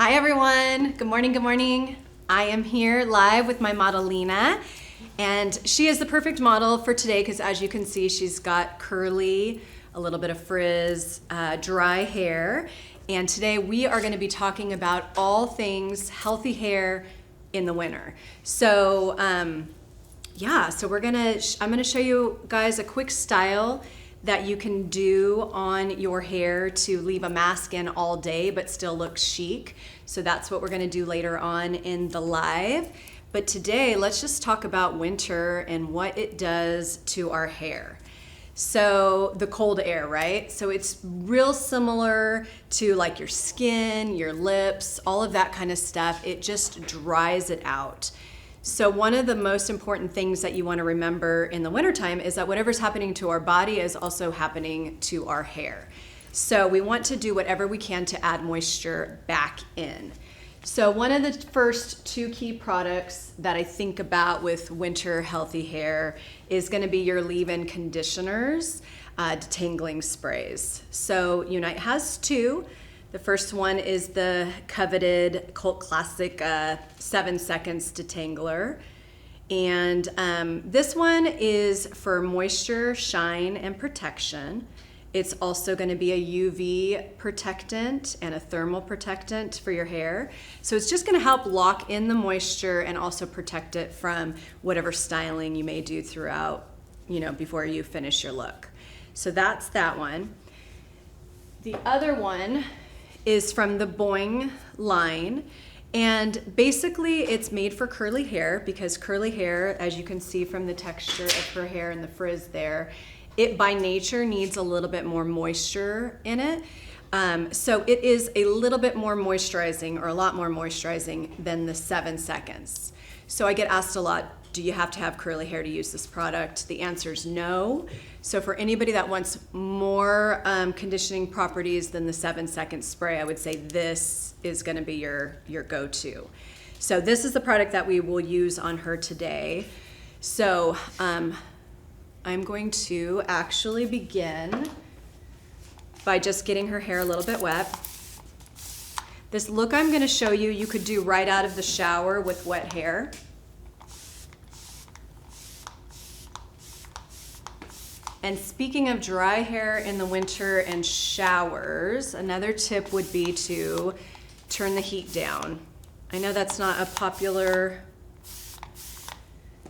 Hi everyone, good morning, good morning. I am here live with my model Lena, and she is the perfect model for today because as you can see, she's got curly, a little bit of frizz, dry hair. And today we are gonna be talking about all things healthy hair in the winter. So yeah, so I'm gonna show you guys a quick style that you can do on your hair to leave a mask in all day but still look chic. So that's what we're gonna do later on in the live. But today, let's just talk about winter and what it does to our hair. So the cold air, right? So it's real similar to like your skin, your lips, all of that kind of stuff. It just dries it out. So one of the most important things that you want to remember in the wintertime is that whatever's happening to our body is also happening to our hair. So we want to do whatever we can to add moisture back in. So one of the first two key products that I think about with winter healthy hair is going to be your leave-in conditioners, detangling sprays. So Unite has two. The first one is the coveted cult classic 7 seconds detangler. And this one is for moisture, shine, and protection. It's also going to be a UV protectant and a thermal protectant for your hair. So it's just going to help lock in the moisture and also protect it from whatever styling you may do throughout, before you finish your look. So that's that one. The other one is from the Boing line, and basically it's made for curly hair because curly hair, as you can see from the texture of her hair and the frizz there, it by nature needs a little bit more moisture in it. So it is a little bit more moisturizing, or a lot more moisturizing than the 7 seconds. So I get asked a lot, do you have to have curly hair to use this product? The answer is no. So for anybody that wants more conditioning properties than the 7 second spray, I would say this is gonna be your go-to. So this is the product that we will use on her today. So I'm going to actually begin by just getting her hair a little bit wet. This look I'm gonna show you, you could do right out of the shower with wet hair. And speaking of dry hair in the winter and showers, another tip would be to turn the heat down. I know that's not a popular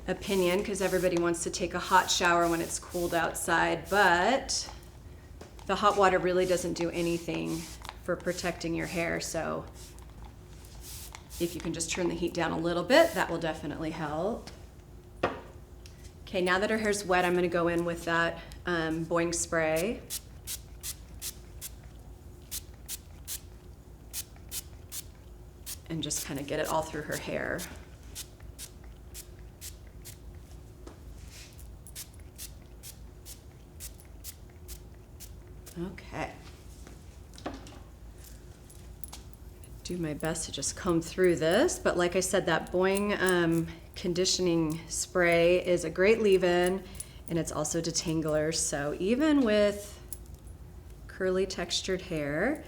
opinion because everybody wants to take a hot shower when it's cold outside, but the hot water really doesn't do anything for protecting your hair. So if you can just turn the heat down a little bit, that will definitely help. Okay, now that her hair's wet, I'm gonna go in with that Boing spray. And just kind of get it all through her hair. Okay. Do my best to just comb through this, but like I said, that Boing conditioning spray is a great leave-in, and it's also detangler. So even with curly textured hair,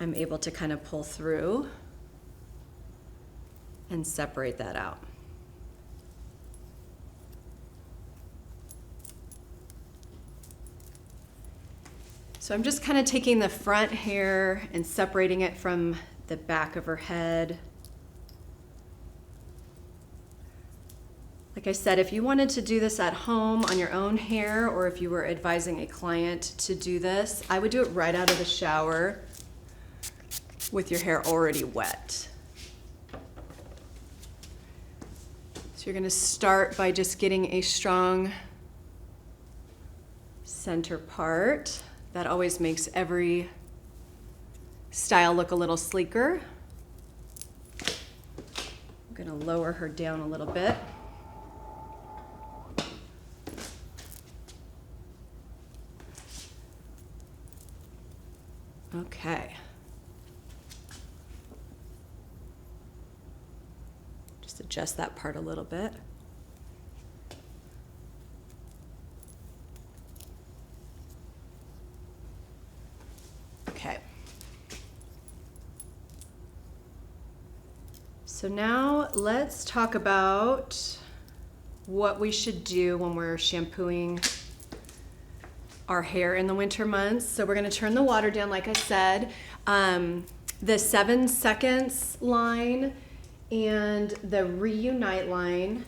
I'm able to kind of pull through and separate that out. So I'm just kind of taking the front hair and separating it from the back of her head. Like I said, if you wanted to do this at home on your own hair, or if you were advising a client to do this, I would do it right out of the shower with your hair already wet. So you're gonna start by just getting a strong center part. That always makes every style look a little sleeker. I'm gonna lower her down a little bit. Okay. Just adjust that part a little bit. Okay. So now let's talk about what we should do when we're shampooing our hair in the winter months. So we're gonna turn the water down, like I said. The 7 seconds line and the reunite line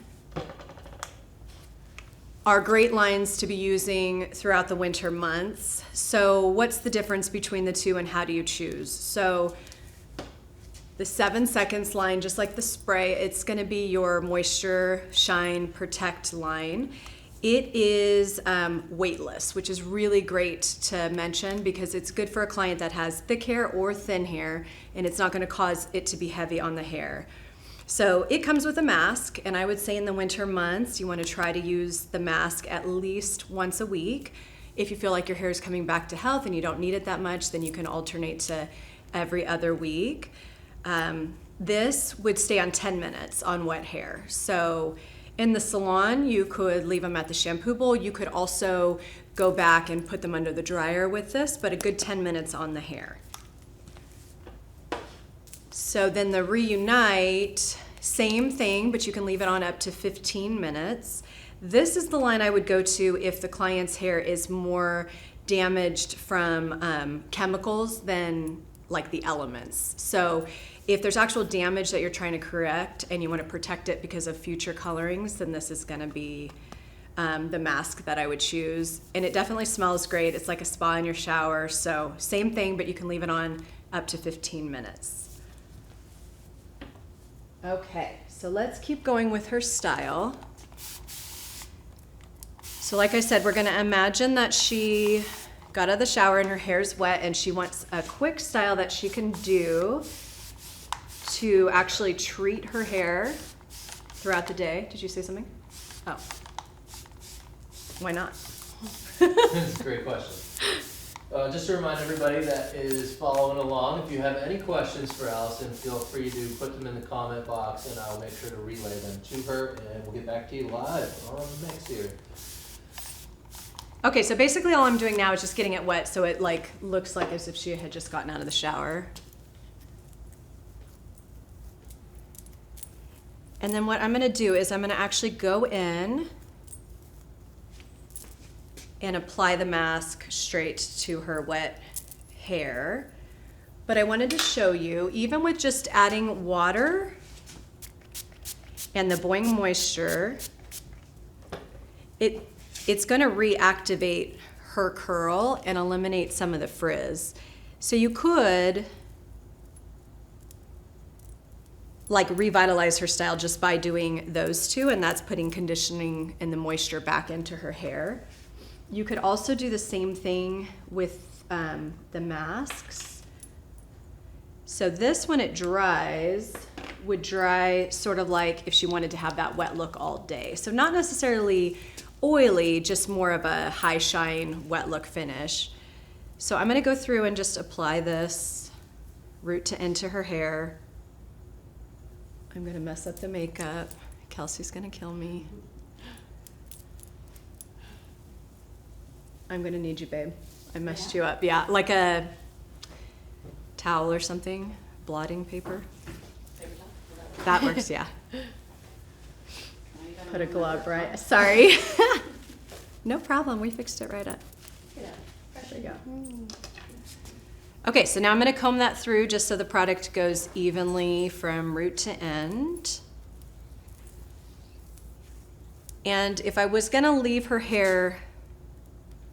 are great lines to be using throughout the winter months. So what's the difference between the two and how do you choose? So the 7 seconds line, just like the spray, it's gonna be your Moisture, Shine, Protect line. It is weightless, which is really great to mention because it's good for a client that has thick hair or thin hair, and it's not gonna cause it to be heavy on the hair. So it comes with a mask, and I would say in the winter months, you wanna try to use the mask at least once a week. If you feel like your hair is coming back to health and you don't need it that much, then you can alternate to every other week. This would stay on 10 minutes on wet hair. So in the salon, you could leave them at the shampoo bowl. You could also go back and put them under the dryer with this, but a good 10 minutes on the hair. So then the reunite, same thing, but you can leave it on up to 15 minutes. This is the line I would go to if the client's hair is more damaged from chemicals than like the elements. So if there's actual damage that you're trying to correct and you want to protect it because of future colorings, then this is going to be the mask that I would choose. And it definitely smells great. It's like a spa in your shower. So same thing, but you can leave it on up to 15 minutes. Okay, so let's keep going with her style. So like I said, we're going to imagine that she got out of the shower and her hair's wet and she wants a quick style that she can do to actually treat her hair throughout the day. Did you say something? Oh. Why not? That's a great question. Just to remind everybody that is following along, if you have any questions for Allison, feel free to put them in the comment box and I'll make sure to relay them to her and we'll get back to you live on the mix here. Okay, so basically all I'm doing now is just getting it wet so it like looks like as if she had just gotten out of the shower. And then what I'm gonna do is I'm gonna actually go in and apply the mask straight to her wet hair. But I wanted to show you, even with just adding water and the Boing Moisture, it's gonna reactivate her curl and eliminate some of the frizz. So you could like revitalize her style just by doing those two, and that's putting conditioning and the moisture back into her hair. You could also do the same thing with the masks. So this, when it dries, would dry sort of like if she wanted to have that wet look all day. So not necessarily oily, just more of a high shine, wet look finish. So I'm gonna go through and just apply this root to end to her hair. I'm gonna mess up the makeup. Kelsey's gonna kill me. I'm gonna need you, babe. I messed you up. Yeah, like a towel or something, blotting paper. That works, yeah. Put a glove right. Sorry. No problem. We fixed it right up. There you go. Okay, so now I'm going to comb that through just so the product goes evenly from root to end. And if I was going to leave her hair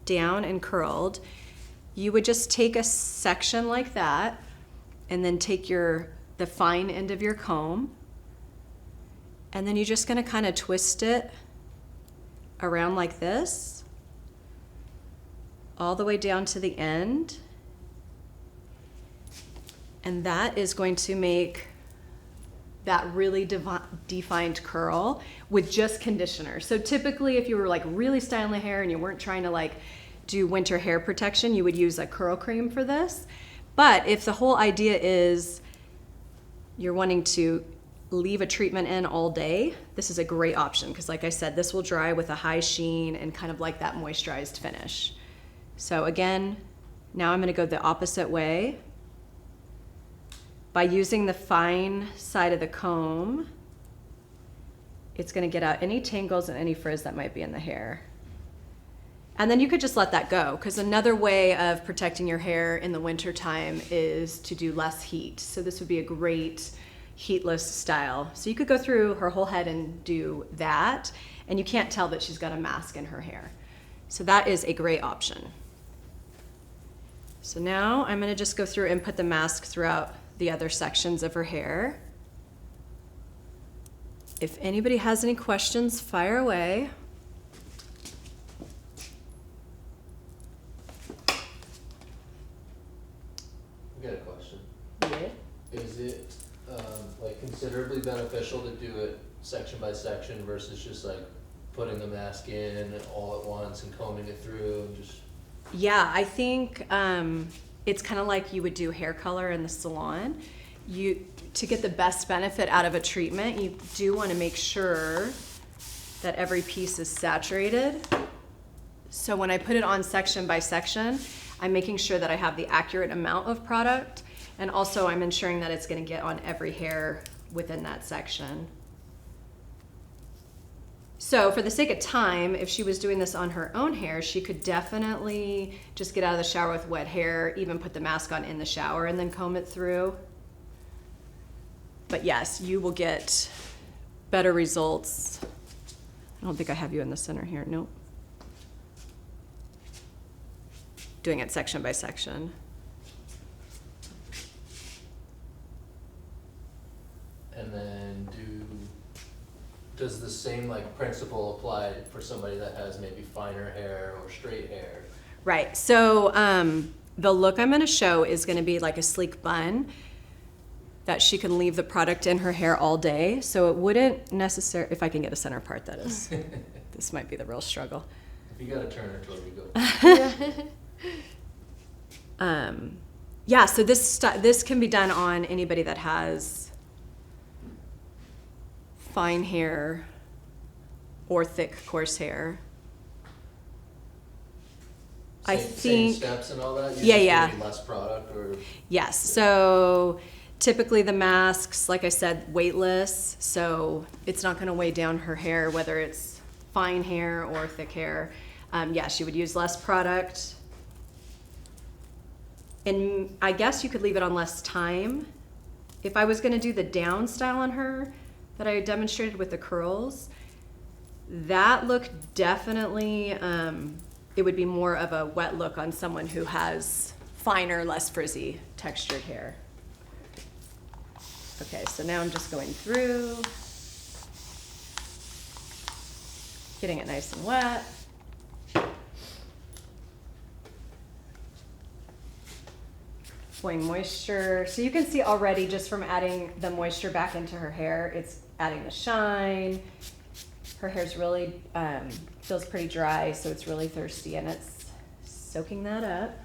down and curled, you would just take a section like that and then take the fine end of your comb, and then you're just going to kind of twist it around like this all the way down to the end. And that is going to make that really defined curl with just conditioner. So typically if you were like really styling the hair and you weren't trying to like do winter hair protection, you would use a curl cream for this. But if the whole idea is you're wanting to leave a treatment in all day, this is a great option because like I said, this will dry with a high sheen and kind of like that moisturized finish. So again, now I'm gonna go the opposite way. by using the fine side of the comb, it's going to get out any tangles and any frizz that might be in the hair. And then you could just let that go, because another way of protecting your hair in the winter time is to do less heat. So this would be a great heatless style. So you could go through her whole head and do that, and you can't tell that she's got a mask in her hair. So that is a great option. So now I'm going to just go through and put the mask throughout the other sections of her hair. If anybody has any questions, fire away. I got a question. Yeah. Is it like considerably beneficial to do it section by section versus just like putting the mask in all at once and combing it through and just? Yeah, I think it's kind of like you would do hair color in the salon. To get the best benefit out of a treatment, you do want to make sure that every piece is saturated. So when I put it on section by section, I'm making sure that I have the accurate amount of product, and also I'm ensuring that it's going to get on every hair within that section. So for the sake of time, if she was doing this on her own hair, she could definitely just get out of the shower with wet hair, even put the mask on in the shower and then comb it through. But yes, you will get better results. I don't think I have you in the center here, nope. Doing it section by section. And then does the same like principle apply for somebody that has maybe finer hair or straight hair? Right, so the look I'm gonna show is gonna be like a sleek bun that she can leave the product in her hair all day. So it wouldn't necessarily, if I can get a center part, that is. This might be the real struggle. If you gotta turn her toward you, go. Yeah, so this can be done on anybody that has fine hair or thick, coarse hair. I think same steps and all that. Yeah. Maybe less product or. Yes. So typically the masks, like I said, weightless, so it's not going to weigh down her hair, whether it's fine hair or thick hair. Yeah, she would use less product. And I guess you could leave it on less time. If I was going to do the down style on her that I demonstrated with the curls, that look definitely, it would be more of a wet look on someone who has finer, less frizzy textured hair. Okay, so now I'm just going through, getting it nice and wet. Applying moisture. So you can see already just from adding the moisture back into her hair, it's adding the shine. Her hair's really, feels pretty dry, so it's really thirsty and it's soaking that up.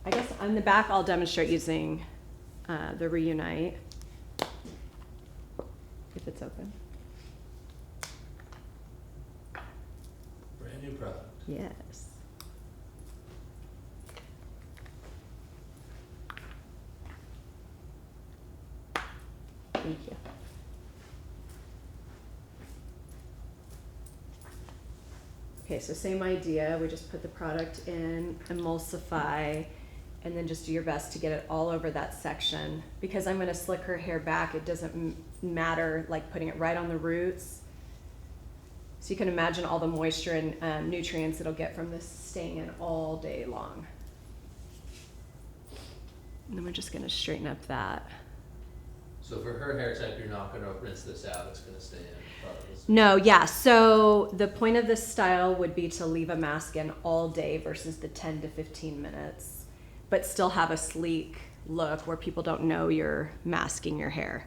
I guess on the back I'll demonstrate using the Reunite, if it's open. Brand new product. Yes. Thank you. Okay, so same idea. We just put the product in, emulsify, and then just do your best to get it all over that section. Because I'm going to slick her hair back, it doesn't matter like putting it right on the roots. So you can imagine all the moisture and nutrients it'll get from this staying in all day long. And then we're just going to straighten up that. So for her hair type, you're not gonna rinse this out, it's gonna stay in probably. No, yeah, so the point of this style would be to leave a mask in all day versus the 10 to 15 minutes, but still have a sleek look where people don't know you're masking your hair.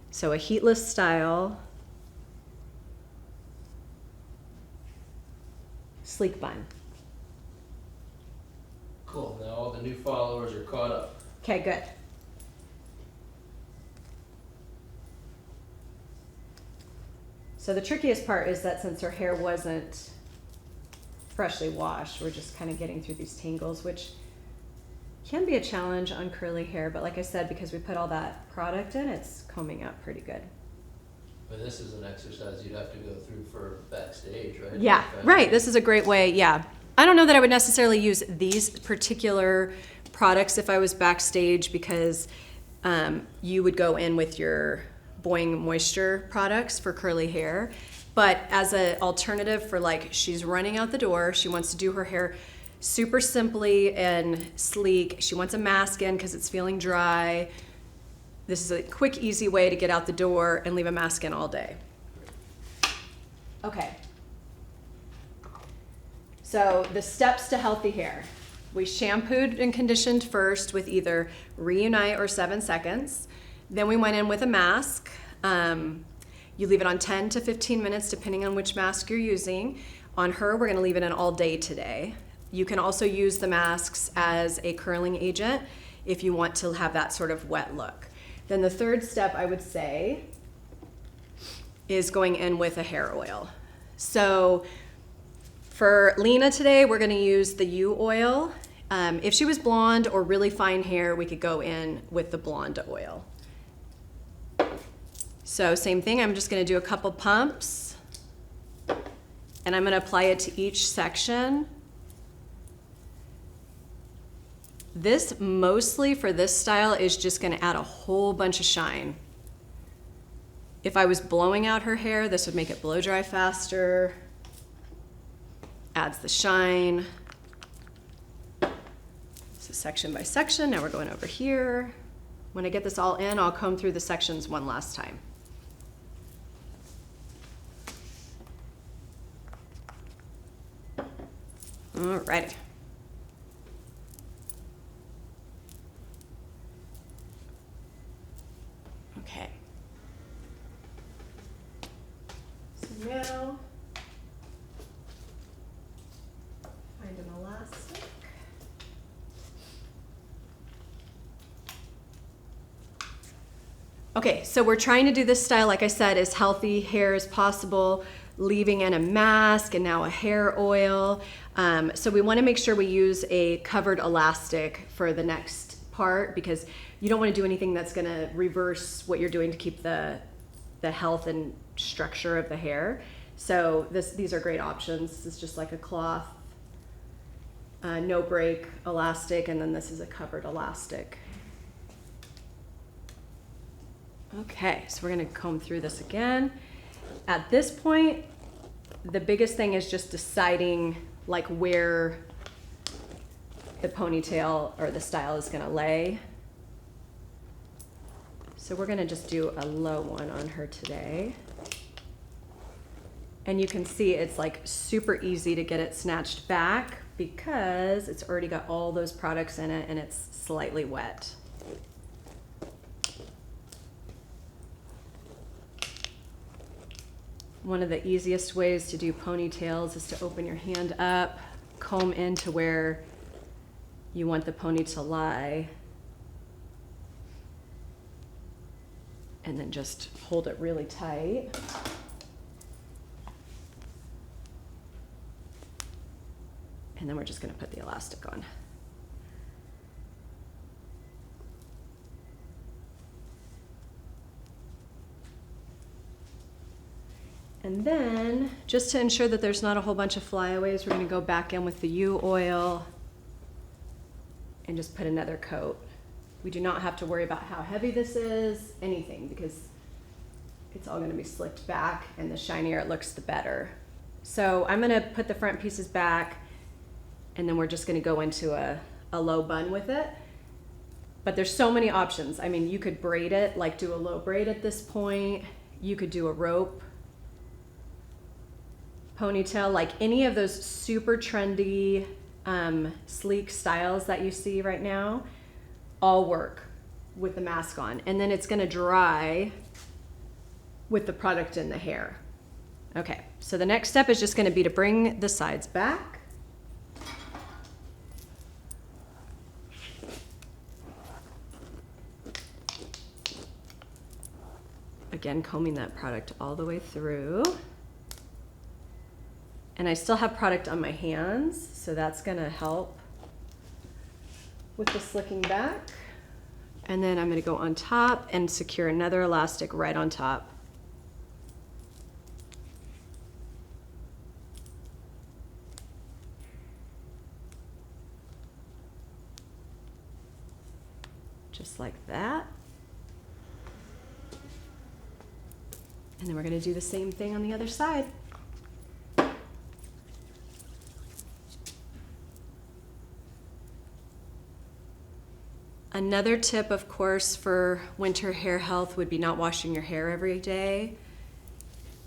So a heatless style, sleek bun. Cool, now all the new followers are caught up. Okay, good. So the trickiest part is that since her hair wasn't freshly washed, we're just kind of getting through these tangles, which Can be a challenge on curly hair, but like I said, because we put all that product in, it's combing up pretty good. But this is an exercise you'd have to go through for backstage, right? Yeah, right. This is a great way. Yeah. I don't know that I would necessarily use these particular products if I was backstage, because you would go in with your Boing Moisture products for curly hair. But as an alternative for, like, she's running out the door, she wants to do her hair super simply and sleek. She wants a mask in because it's feeling dry. This is a quick, easy way to get out the door and leave a mask in all day. Okay. So the steps to healthy hair. We shampooed and conditioned first with either Reunite or 7 seconds. Then we went in with a mask. You leave it on 10 to 15 minutes depending on which mask you're using. On her, we're gonna leave it in all day today. You can also use the masks as a curling agent if you want to have that sort of wet look. Then the third step, I would say, is going in with a hair oil. So for Lena today, we're gonna use the U oil. If she was blonde or really fine hair, we could go in with the blonde oil. So same thing, I'm just gonna do a couple pumps, and I'm gonna apply it to each section. This mostly for this style is just gonna add a whole bunch of shine. If I was blowing out her hair, this would make it blow dry faster, adds the shine. So section by section, now we're going over here. When I get this all in, I'll comb through the sections one last time. Alrighty. Okay. So now, find an elastic. Okay, so we're trying to do this style, like I said, as healthy hair as possible, leaving in a mask and now a hair oil. So we want to make sure we use a covered elastic for the next part, because you don't want to do anything that's going to reverse what you're doing to keep the health and structure of the hair. So these are great options. This is just like a cloth, no break elastic, and then this is a covered elastic. Okay, so we're gonna comb through this again. At this point, the biggest thing is just deciding like where the ponytail or the style is gonna lay. So we're gonna just do a low one on her today. And you can see it's like super easy to get it snatched back because it's already got all those products in it and it's slightly wet. One of the easiest ways to do ponytails is to open your hand up, comb into where you want the pony to lie, and then just hold it really tight. And then we're just gonna put the elastic on. And then, just to ensure that there's not a whole bunch of flyaways, we're gonna go back in with the U oil and just put another coat. We do not have to worry about how heavy this is, anything, because it's all gonna be slicked back, and the shinier it looks, the better. So I'm gonna put the front pieces back, and then we're just gonna go into a low bun with it. But there's so many options. I mean, you could braid it, like do a low braid at this point. You could do a rope ponytail, like any of those super trendy, sleek styles that you see right now, all work with the mask on. And then it's gonna dry with the product in the hair. Okay, so the next step is just gonna be to bring the sides back. Again, combing that product all the way through. And I still have product on my hands, so that's gonna help with the slicking back. And then I'm going to go on top and secure another elastic right on top. Just like that. And then we're going to do the same thing on the other side. Another tip, of course, for winter hair health would be not washing your hair every day,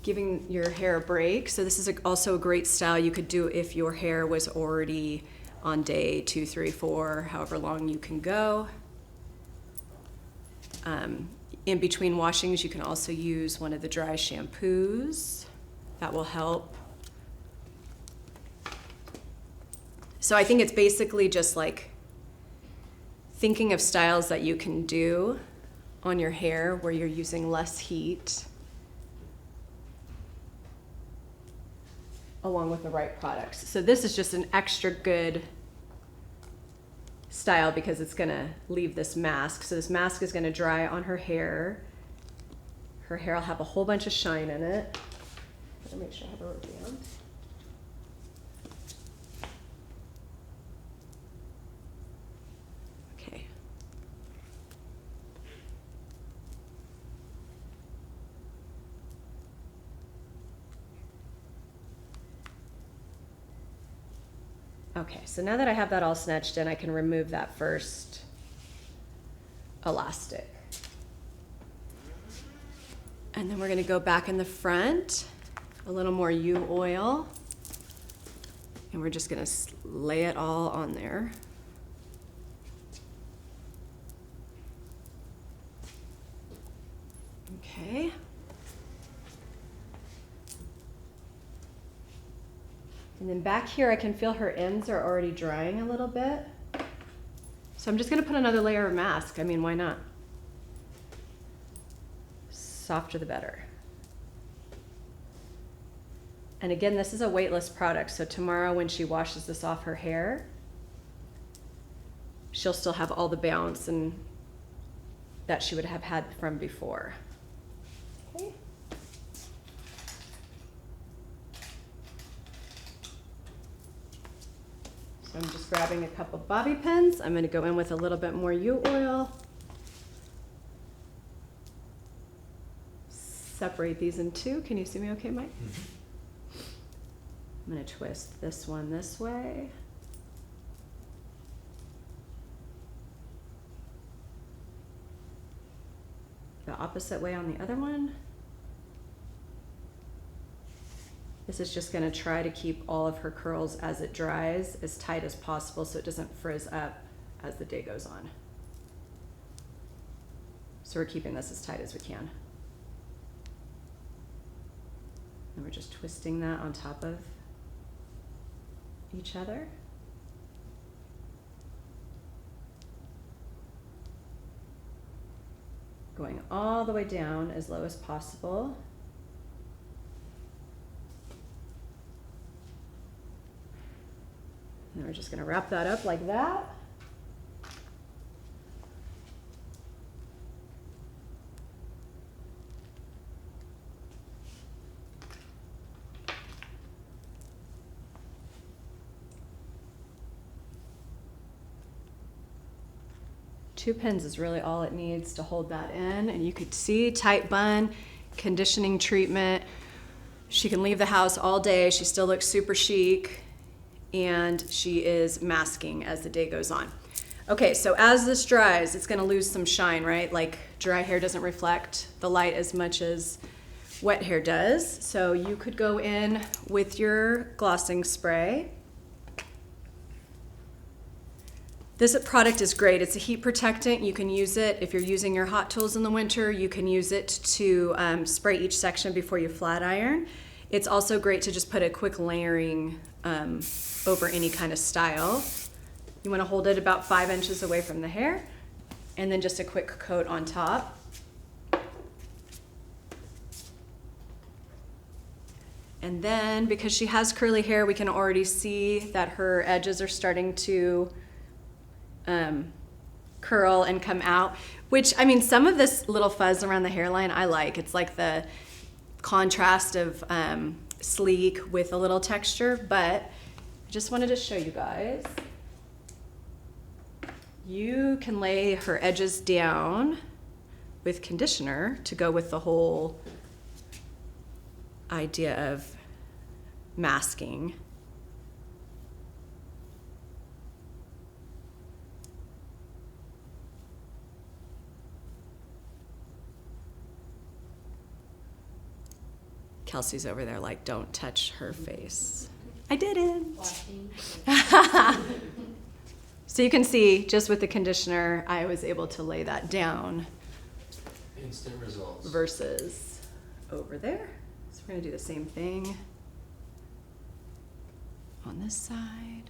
giving your hair a break. So this is also a great style you could do if your hair was already on day 2, 3, 4, however long you can go. In between washings, you can also use one of the dry shampoos. That will help. So I think it's basically just like thinking of styles that you can do on your hair where you're using less heat along with the right products. So this is just an extra good style because it's gonna leave this mask. So this mask is gonna dry on her hair. Her hair will have a whole bunch of shine in it. Gotta make sure I have a rubber band. Okay. Okay, so now that I have that all snatched in, I can remove that first elastic. And then we're gonna go back in the front, a little more U oil, and we're just gonna lay it all on there. Okay. And then back here, I can feel her ends are already drying a little bit. So I'm just gonna put another layer of mask. I mean, why not? Softer the better. And again, this is a weightless product, so tomorrow when she washes this off her hair, she'll still have all the bounce and that she would have had from before. Okay. So I'm just grabbing a couple bobby pins. I'm gonna go in with a little bit more U oil. Separate these in two. Can you see me okay, Mike? Mm-hmm. I'm gonna twist this one this way. The opposite way on the other one. This is just gonna try to keep all of her curls as it dries as tight as possible so it doesn't frizz up as the day goes on. So we're keeping this as tight as we can. And we're just twisting that on top of each other. Going all the way down as low as possible. And we're just gonna wrap that up like that. Two pins is really all it needs to hold that in. And you could see tight bun, conditioning treatment. She can leave the house all day. She still looks super chic. And she is masking as the day goes on. Okay, so as this dries, it's gonna lose some shine, right? Like dry hair doesn't reflect the light as much as wet hair does. So you could go in with your glossing spray. This product is great. It's a heat protectant. You can use it if you're using your hot tools in the winter. You can use it to spray each section before you flat iron. It's also great to just put a quick layering over any kind of style. You want to hold it about 5 inches away from the hair, and then just a quick coat on top. And then because she has curly hair, we can already see that her edges are starting to curl and come out, which, I mean, some of this little fuzz around the hairline I like. It's like the contrast of sleek with a little texture, but I just wanted to show you guys. You can lay her edges down with conditioner to go with the whole idea of masking. Kelsey's over there like, don't touch her face. I didn't. So you can see, just with the conditioner, I was able to lay that down. Instant results. Versus over there. So we're gonna do the same thing on this side.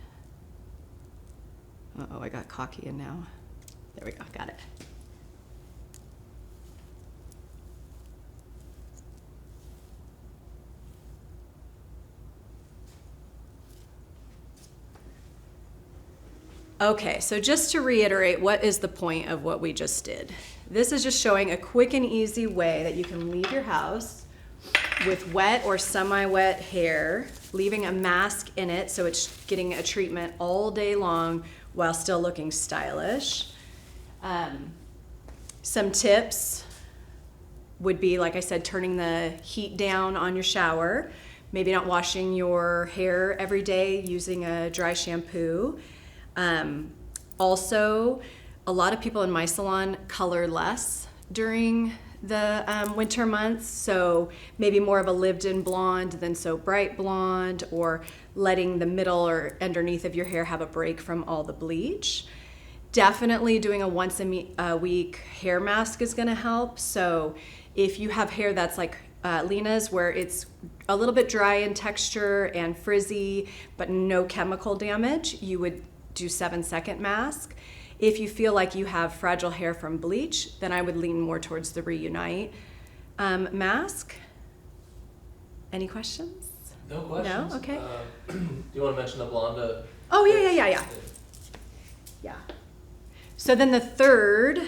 Uh-oh, I got cocky and now. There we go, got it. Okay, so just to reiterate, what is the point of what we just did? This is just showing a quick and easy way that you can leave your house with wet or semi-wet hair, leaving a mask in it so it's getting a treatment all day long while still looking stylish. Some tips would be, like I said, turning the heat down on your shower, maybe not washing your hair every day, using a dry shampoo. Also, a lot of people in my salon color less during the winter months, so maybe more of a lived-in blonde than so bright blonde, or letting the middle or underneath of your hair have a break from all the bleach. Definitely doing a once a week hair mask is going to help. So if you have hair that's like Lena's, where it's a little bit dry in texture and frizzy but no chemical damage, you would do 7-second mask. If you feel like you have fragile hair from bleach, then I would lean more towards the Reunite mask. Any questions? No questions. No? Okay. Do you want to mention the blonde? Oh, yeah. Yeah. So then the third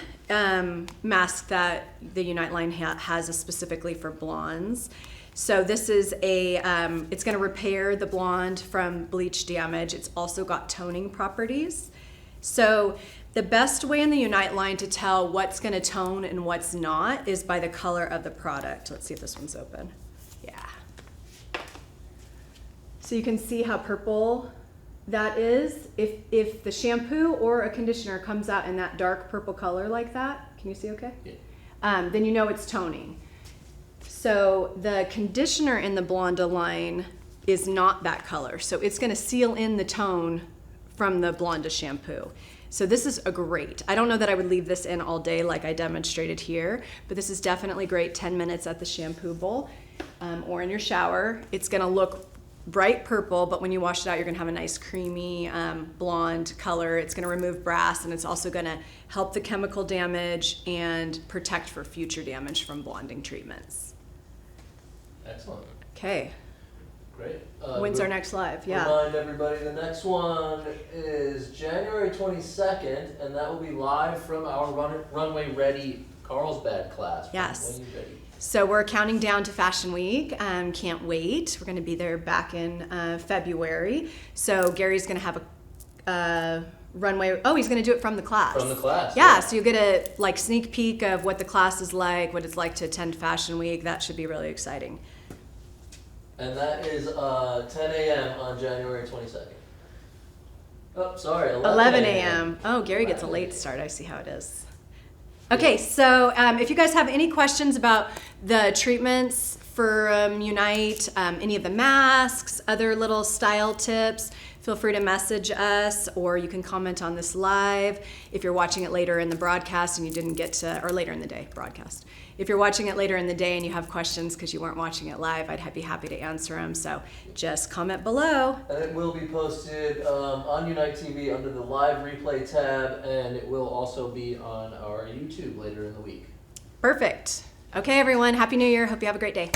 mask that the Unite line has is specifically for blondes. So this is it's gonna repair the blonde from bleach damage. It's also got toning properties. So the best way in the Unite line to tell what's gonna tone and what's not is by the color of the product. Let's see if this one's open. Yeah. So you can see how purple that is. If the shampoo or a conditioner comes out in that dark purple color like that, can you see okay? Yeah. Then you know it's toning. So the conditioner in the Blonda line is not that color. So it's gonna seal in the tone from the Blonda shampoo. So this is a great. I don't know that I would leave this in all day like I demonstrated here, but this is definitely great 10 minutes at the shampoo bowl or in your shower. It's gonna look bright purple, but when you wash it out, you're gonna have a nice creamy blonde color. It's gonna remove brass, and it's also gonna help the chemical damage and protect for future damage from blonding treatments. Excellent. Okay. Great. When's our next live? Yeah. Remind everybody the next one is January 22nd, and that will be live from our Runway Ready Carlsbad class. Yes. When you ready. So we're counting down to Fashion Week. Can't wait. We're going to be there back in February. So Gary's going to have a runway. Oh, he's going to do it from the class. From the class. Yeah. So you get a sneak peek of what the class is like, what it's like to attend Fashion Week. That should be really exciting. And that is 10 a.m. on January 22nd. Oh, sorry, 11 a.m. Oh, Gary gets a late start. I see how it is. Okay, so if you guys have any questions about the treatments for Unite, any of the masks, other little style tips, feel free to message us, or you can comment on this live if you're watching it later in the broadcast and you didn't get to, or later in the day broadcast. If you're watching it later in the day and you have questions because you weren't watching it live, I'd be happy to answer them. So just comment below. And it will be posted on Unite TV under the live replay tab, and it will also be on our YouTube later in the week. Perfect. Okay, everyone. Happy New Year. Hope you have a great day.